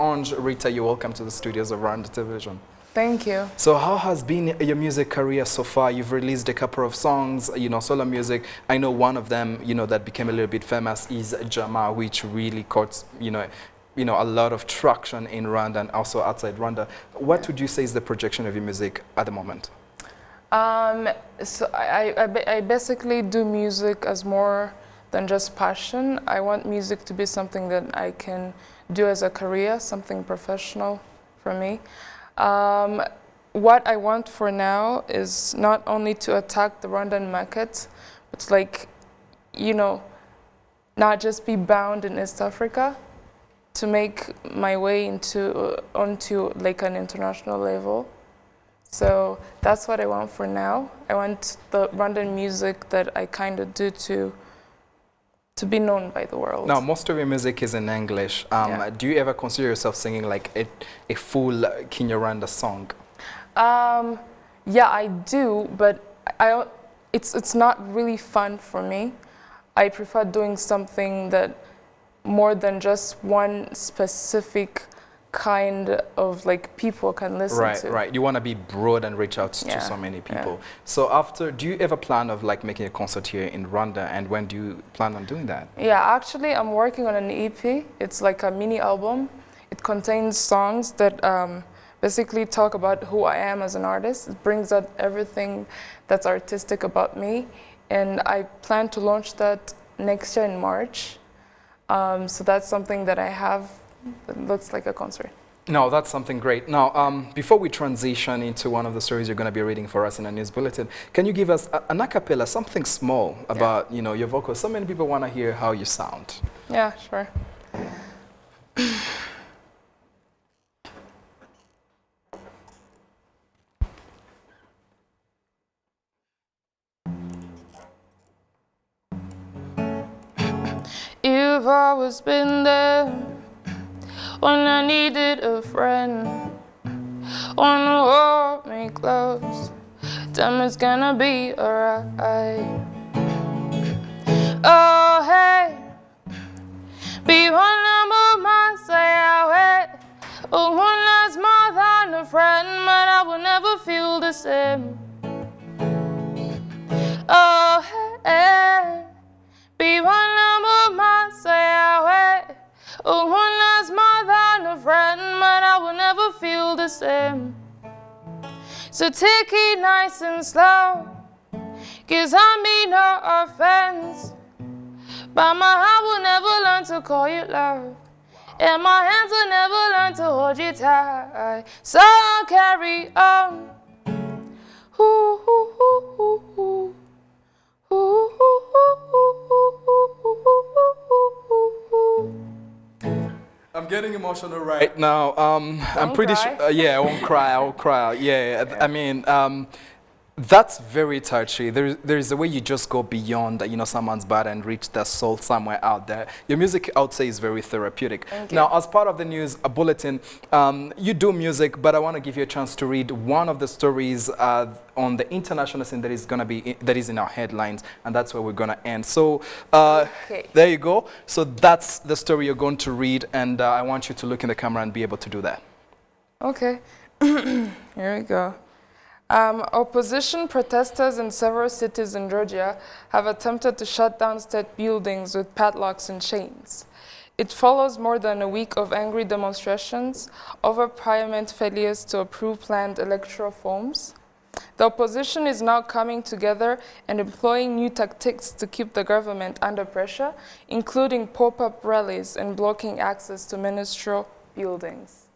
Ange, Rita, you're welcome to the studios of RwandaTV. Thank you. So how has been your music career so far? You've released a couple of songs, solo music. I know one of them, that became a little bit famous is Jama, which really caught, a lot of traction in Rwanda and also outside Rwanda. What would you say is the projection of your music at the moment? So I basically do music as more than just passion. I want music to be something that I can do as a career, something professional for me. What I want for now is not only to attack the Rwandan market, but like, not just be bound in East Africa, to make my way onto like an international level. So that's what I want for now. I want the Rwandan music that I kind of do to be known by the world. Now, most of your music is in English. Do you ever consider yourself singing like a full Kinyarwanda song? Yeah, I do, but it's not really fun for me. I prefer doing something that more than just one specific kind of like people can listen to. Right. You want to be broad and reach out to so many people. Yeah. So do you ever plan of like making a concert here in Rwanda, and when do you plan on doing that? Yeah, actually I'm working on an EP. It's like a mini album. It contains songs that basically talk about who I am as an artist. It brings out everything that's artistic about me, and I plan to launch that next year in March. So that's something that I have. It looks like a concert. No, that's something great. Now, before we transition into one of the stories you're going to be reading for us in a news bulletin, can you give us an a cappella, something small about your vocals? So many people want to hear how you sound. Yeah, sure. You've always been there when I needed a friend. Wanna hold me close, tell me it's gonna be alright. Oh hey, be one of my say away. Oh, one that's more than a friend, but I will never feel the same. Oh hey, be one of my say away. Oh, one that's more than a friend, but I will never feel the same. So take it nice and slow, 'cause I mean no offense, but my heart will never learn to call you love, and my hands will never learn to hold you tight. So I'll carry on. Ooh, ooh, ooh, ooh, ooh. Ooh, ooh, ooh, ooh, ooh, ooh, ooh, ooh, ooh. I'm getting emotional right now. I'm pretty cry. sure. Yeah, I won't cry. I won't cry. Yeah, I mean, that's very touchy. There's a way you just go beyond, someone's body and reach their soul somewhere out there. Your music, I would say, is very therapeutic. Now, as part of the news bulletin, you do music, but I want to give you a chance to read one of the stories on the international scene that is in our headlines, and that's where we're going to end. So there you go. So that's the story you're going to read, and I want you to look in the camera and be able to do that. Okay. Here we go. Opposition protesters in several cities in Georgia have attempted to shut down state buildings with padlocks and chains. It follows more than a week of angry demonstrations over parliament failures to approve planned electoral reforms. The opposition is now coming together and employing new tactics to keep the government under pressure, including pop-up rallies and blocking access to ministerial buildings.